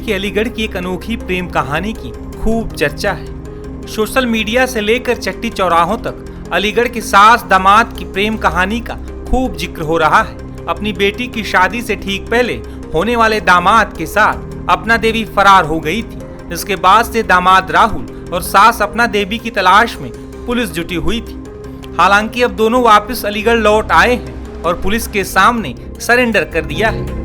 कि अलीगढ़ की एक अनोखी प्रेम कहानी की खूब चर्चा है। सोशल मीडिया से लेकर चट्टी चौराहों तक अलीगढ़ के सास दामाद की प्रेम कहानी का खूब जिक्र हो रहा है। अपनी बेटी की शादी से ठीक पहले होने वाले दामाद के साथ अपना देवी फरार हो गई थी। इसके बाद से दामाद राहुल और सास अपना देवी की तलाश में पुलिस जुटी हुई थी। हालांकि अब दोनों वापस अलीगढ़ लौट आए हैं और पुलिस के सामने सरेंडर कर दिया है।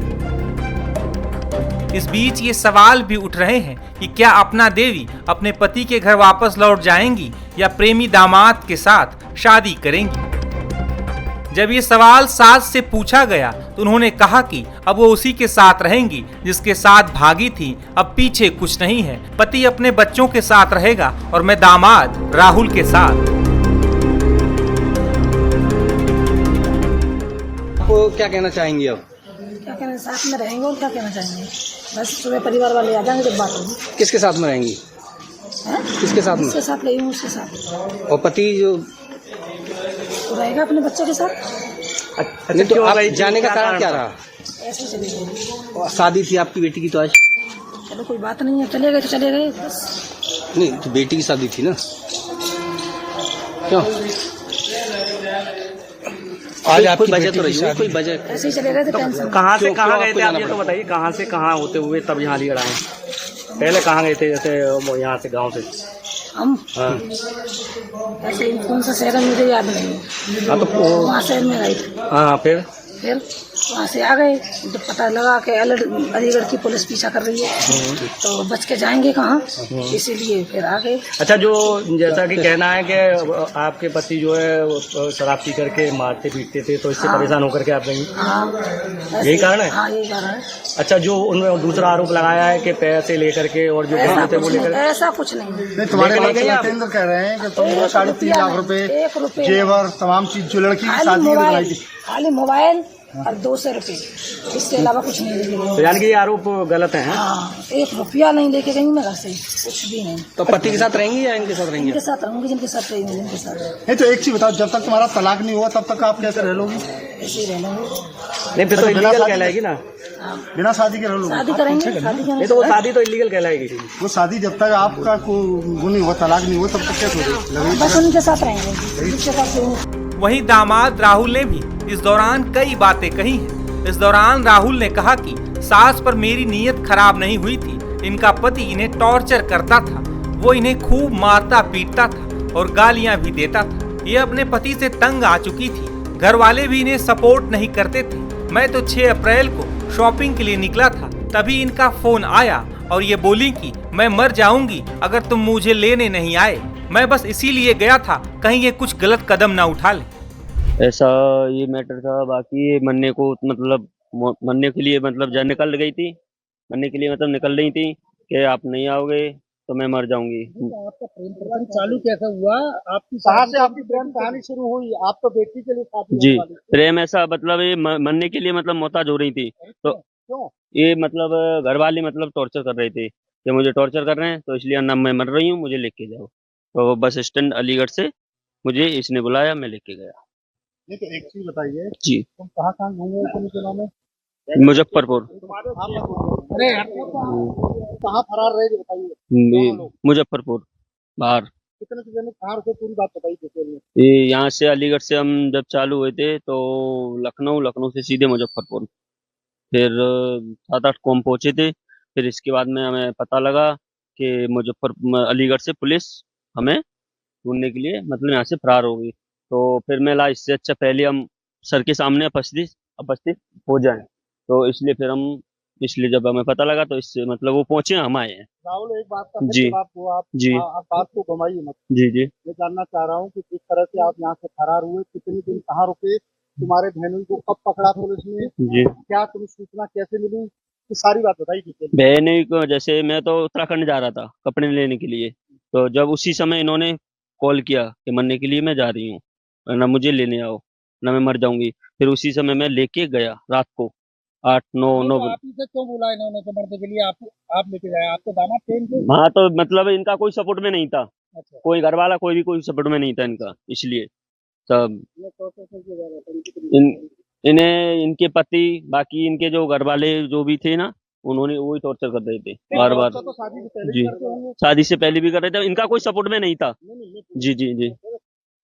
इस बीच ये सवाल भी उठ रहे हैं कि क्या अपना देवी अपने पति के घर वापस लौट जाएंगी या प्रेमी दामाद के साथ शादी करेंगी। जब ये सवाल सास से पूछा गया तो उन्होंने कहा कि अब वो उसी के साथ रहेंगी जिसके साथ भागी थी, अब पीछे कुछ नहीं है। पति अपने बच्चों के साथ रहेगा और मैं दामाद राहुल के साथ। आपको क्या कहना चाहेंगी अब? क्या कहना, साथ में रहेंगे और क्या कहना चाहेंगे। बस सुबह परिवार वाले आ जाएंगे जब बात होगी। किसके साथ में रहेंगी? किसके साथ में? उसके साथ रही हूँ, उसके साथ। और पति जो तो रहेगा अपने बच्चों के साथ। नहीं तो आप जाने का कारण क्या रहा? ऐसे चले गए। शादी थी आपकी बेटी की तो आज चलो कोई बात नहीं है, चले गए तो चले गए बस। नहीं तो बेटी की शादी थी ना, क्यों आज आपकी वजह तो रही है? कोई वजह ऐसे ही चले गए तो टेंशन। कहाँ से कहाँ गए थे आप ये तो बताइए, कहाँ से कहाँ होते हुए तब यहाँ अलीगढ़ आए? पहले कहाँ गए थे? जैसे यहाँ से गांव से हम हाँ ऐसे ही कौन सा शहर है मुझे याद नहीं है। हाँ तो वहाँ शहर में गए थे, हाँ फिर वहाँ से आ गए तो पता लगा कि अलीगढ़ की पुलिस पीछा कर रही है तो बच के जाएंगे कहाँ, इसीलिए फिर आ गए। अच्छा, जो जैसा कि कहना है कि आपके पति जो है वो शराब पी करके मारते पीटते थे तो इससे परेशान होकर के आप गई? हाँ यही कारण है? हाँ यही कारण है। अच्छा, जो उन्होंने दूसरा आरोप लगाया है कि पैसे लेकर के और जो गहने थे वो लेकर, ऐसा कुछ नहीं। तुम्हारे केंद्र कह रहे हैं कि तुम 3.5 लाख रुपए जेवर तमाम चीज जो लड़की की शादी में लगाई थी, खाली मोबाइल और 200 रुपए, इसके अलावा कुछ नहीं लेके गई। तो यानी कि ये आरोप गलत है? हाँ, 1 रुपया नहीं लेके गई मैं घर से, कुछ भी नहीं। तो पति के साथ रहेंगी या इनके साथ रहेंगी? इनके साथ रहूंगी, जिनके साथ रहेंगी जिनके साथ। नहीं तो एक चीज बताओ, जब तक तुम्हारा तलाक नहीं हुआ तब तक आप कैसे रह लोगी? ऐसे ही रह लेंगे। नहीं फिर तो इलीगल कहलाएगी ना। बिना शादी के रह लोगी? शादी करेंगे, नहीं तो वो शादी तो इलीगल कहलाएगी। वो शादी जब तक आपका वो नहीं हुआ, तलाक नहीं हुआ, तब तक कैसे होगी? बस उनके साथ रहेंगे, जिनके साथ रहेंगे। वहीं दामाद राहुल ने भी इस दौरान कई बातें कही हैं। इस दौरान राहुल ने कहा कि सास पर मेरी नीयत खराब नहीं हुई थी, इनका पति इन्हें टॉर्चर करता था, वो इन्हें खूब मारता पीटता था और गालियां भी देता था। ये अपने पति से तंग आ चुकी थी, घर वाले भी इन्हें सपोर्ट नहीं करते थे। मैं तो 6 अप्रैल को शॉपिंग के लिए निकला था, तभी इनका फोन आया और ये बोली कि मैं मर जाऊंगी अगर तुम मुझे लेने नहीं आए। मैं बस इसीलिए गया था, कहीं ये कुछ गलत कदम ना उठा ले। ऐसा ये मैटर था। बाकी ये मरने को मतलब मरने के लिए मतलब जा निकल गई थी, मरने के लिए मतलब निकल रही थी कि आप नहीं आओगे तो मैं मर जाऊंगी। आपका प्रेम प्रकरण चालू कैसा हुआ? आपकी कहाँ से आपकी प्रेम कहानी शुरू हुई? आप तो बेटी के लिए शादी जी, प्रेम ऐसा मतलब ये मरने के लिए मतलब मोहताज हो रही थी, तो क्यों? ये मतलब घर वाले मतलब टॉर्चर कर रहे थे कि मुझे टॉर्चर कर रहे हैं तो इसलिए ना मैं मर रही हूँ, मुझे लेके जाओ। तो बस स्टैंड अलीगढ़ से मुझे इसने बुलाया, मैं लेके गया। नहीं तो एक चीज बताइए जी, तुम कहाँ घूमे पुलिस जिला में? मुजफ्फरपुर। अरे कहाँ फरार रहे थे बताइए? मुजफ्फरपुर बाहर। कितने से देने कहाँ रुके, पूरी बात बताइए डिटेल में। ये यहाँ से अलीगढ़ से हम जब चालू हुए थे तो लखनऊ से सीधे मुजफ्फरपुर, फिर 7-8 को हम पहुंचे थे। फिर इसके बाद में हमें पता लगा कि अलीगढ़ से पुलिस हमें ढूंढने के लिए मतलब यहाँ से फरार हो गई। तो फिर मैं ला इससे अच्छा पहले हम सर के सामने उपस्थित हो जाएं, तो इसलिए फिर हम इसलिए जब हमें पता लगा तो इससे मतलब वो पहुंचे, हम आए हैं। राहुल, एक बात का जी जवाब दो आप। जी आप बात को घुमाइए मत। जी जी मैं जानना चाह रहा हूँ कि जिस तरह से आप यहाँ से फरार हुए, कितने दिन कहाँ रुके, तुम्हारे बहनों को कब पकड़ा पुलिस ने, जी। क्या तुम्हें सूचना कैसे मिली, ये सारी बात बताइए डिटेल में। बहन को जैसे मैं तो उत्तराखंड जा रहा था कपड़े लेने के लिए, तो जब उसी समय इन्होंने कॉल किया कि मरने के लिए मैं जा रही हूँ, ना मुझे लेने आओ ना मैं मर जाऊंगी। फिर उसी समय मैं लेके गया रात को 8-9 बजे। आप इसे क्यों बोला इन्होंने तो मरने के लिए? आप लेके गए, आपके दामाद थे इनके? हाँ, तो मतलब इनका कोई सपोर्ट में नहीं था। अच्छा। कोई घर वाला कोई सपोर्ट में नहीं था इनका, इसलिए तब ये प्रोसेस के बारे में इन्हें इनके पति बाकी इनके जो घर वाले जो भी थे ना, उन्होंने वही टॉर्चर कर रहे थे बार बार। तो शादी से पहले जी, करते होंगे। शादी से पहले भी कर रहे थे, इनका कोई सपोर्ट में नहीं था। नहीं, जी जी जी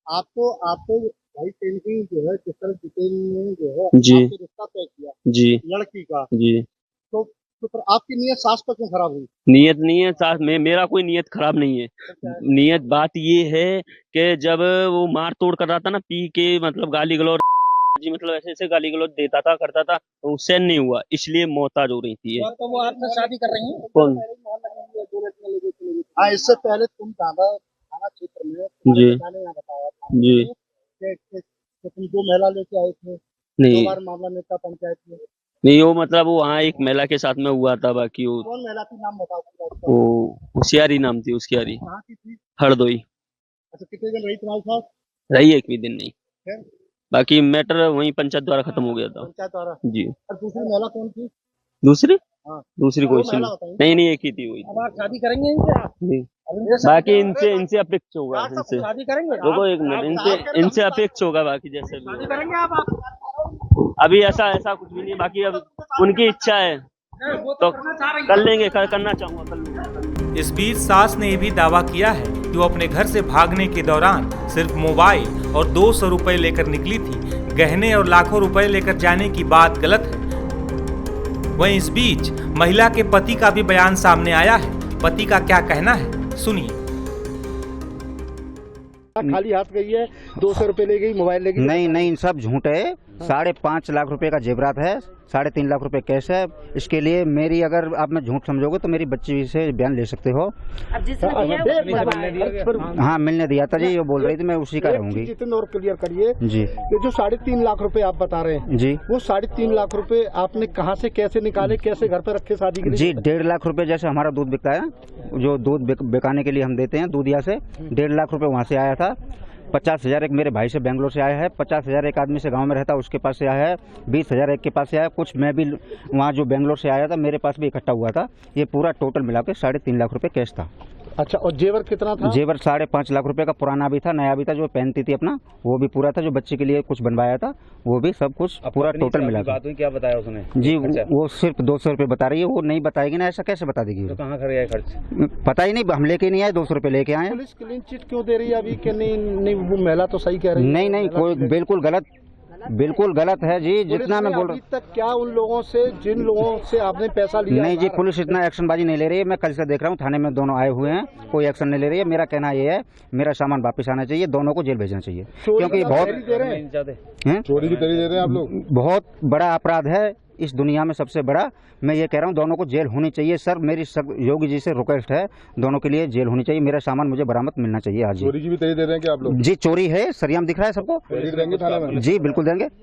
आपको भाई पेंटिंग जो है जिस तरह डिटेल में जो है जी आपसे रिश्ता तय किया जी लड़की का, जी। तो फिर आपकी नीयत सास पर क्यों खराब हुई? नियत नहीं है साथ में, मेरा कोई नियत खराब नहीं है। नियत बात ये है कि जब वो मार तोड़ कर रहा था ना, पी के मतलब गाली गलौज जी, मतलब ऐसे ऐसे गाली गलौज देता था करता था, तो उससे नहीं हुआ, इसलिए मोहताज हो रही थी ये। तो वो आपसे शादी कर रही हैं? कौन? हाँ, इससे पहले तुम दादा थाना क्षेत्र में जी यहाँ बताया था जी कि तुम 2 महिला लेके आए थे, 2 नहीं बार मामला नेता पंचायत में। नहीं, वो मतलब वो वहाँ एक महिला के साथ में हुआ था, बाकी वो कौन महिला थी, नाम बताओ पूरा उसका। वो होशियारी नाम थी उसकी, यारी कहाँ की थी? हरदोई। अच्छा, कितने दिन रही तुम्हारे साथ? रही एक भी दिन नहीं, फिर? बाकी मैटर वहीं पंचायत द्वारा खत्म हो गया था। पंचायत द्वारा। जी। और दूसरी महिला कौन थी? दूसरी हाँ। दूसरी कोई सी महिला नहीं, बताइए। नहीं नहीं, एक ही थी वही। अब आप शादी करेंगे इनसे? जी। अरे बाकी इनसे अपेक्ष होगा, इनसे शादी करेंगे? रुको एक मिनट, इनसे अपेक्ष होगा, बाकी जैसे भी शादी होगा। करेंगे आप? अभी ऐसा कुछ भी नहीं, बाकी अब उनकी इच्छा है तो कर लेंगे, करना चाहूंगा कर लूंगा। इस बीच सास ने भी दावा किया है कि वो अपने घर से भागने के दौरान सिर्फ मोबाइल और 200 रुपए लेकर निकली थी। गहने और लाखों रुपए लेकर जाने की बात गलत है। वहीं इस बीच महिला के पति का भी बयान सामने आया है। पति का क्या कहना है, सुनिए। खाली हाथ गई है, 200 रुपए ले गई, मोबाइल ले गई। नहीं, सब झूठ है। 5.5 लाख रुपए का जेवरात है, 3.5 लाख रुपए कैश है। इसके लिए मेरी, अगर आप मैं झूठ समझोगे तो मेरी बच्ची से बयान ले सकते हो। हाँ, मिलने दिया था जी, वो बोल रही थी, मैं उसी का रहूंगी। जितने और क्लियर करिए जी। ये जो 3.5 लाख रुपए आप बता रहे हैं जी, वो 3.5 लाख रुपए आपने कहाँ से कैसे निकाले, कैसे घर पे रखे शादी के लिए? जी 1.5 लाख रुपए, जैसे हमारा दूध बिकता है, जो दूध बिकाने के लिए हम देते हैं दूधिया से, 1.5 लाख रुपए वहाँ से आया था। 50,000 एक मेरे भाई से बेंगलोर से आया है, 50,000 एक आदमी से गांव में रहता उसके पास से आया है, 20,000 एक के पास से आया, कुछ मैं भी वहाँ जो बेंगलोर से आया था मेरे पास भी इकट्ठा हुआ था। ये पूरा टोटल मिला के 3.5 लाख रुपए कैश था। अच्छा, और जेवर कितना था? जेवर 5.5 लाख रुपए का पुराना भी था, नया भी था, जो पहनती थी अपना वो भी पूरा था, जो बच्चे के लिए कुछ बनवाया था वो भी, सब कुछ पूरा टोटल मिला था। क्या बताया उसने? जी, वो सिर्फ 200 रुपए बता रही है, वो नहीं बताएगी ना, ऐसा कैसे बता देगी? तो कहाँ कर गया खर्च? पता ही नहीं, हम लेके नहीं आए, 200 रुपए लेके आए। पुलिस क्लीन चिट क्यों दे रही है अभी कि नहीं वो महिला तो सही कह रही है? नहीं, कोई बिल्कुल गलत है जी, जितना मैं बोल रहा अभी तक क्या उन लोगों से, जिन लोगों से आपने पैसा लिया? नहीं जी, पुलिस इतना एक्शनबाजी नहीं ले रही है। मैं कल से देख रहा हूँ, थाने में दोनों आए हुए हैं, कोई एक्शन नहीं ले रही है। मेरा कहना ये है, मेरा सामान वापस आना चाहिए, दोनों को जेल भेजना चाहिए, क्योंकि बहुत चोरी की तरी दे रहे हैं आप लोग। बहुत बड़ा अपराध है इस दुनिया में, सबसे बड़ा। मैं ये कह रहा हूँ, दोनों को जेल होनी चाहिए। सर, मेरी योगी जी से रिक्वेस्ट है, दोनों के लिए जेल होनी चाहिए। मेरा सामान मुझे बरामद मिलना चाहिए आज। चोरी की भी तरी दे रहे हैं क्या आप लोग? जी, चोरी है, सरियाम दिख रहा है सबको। देंगे थाने में? जी बिल्कुल देंगे।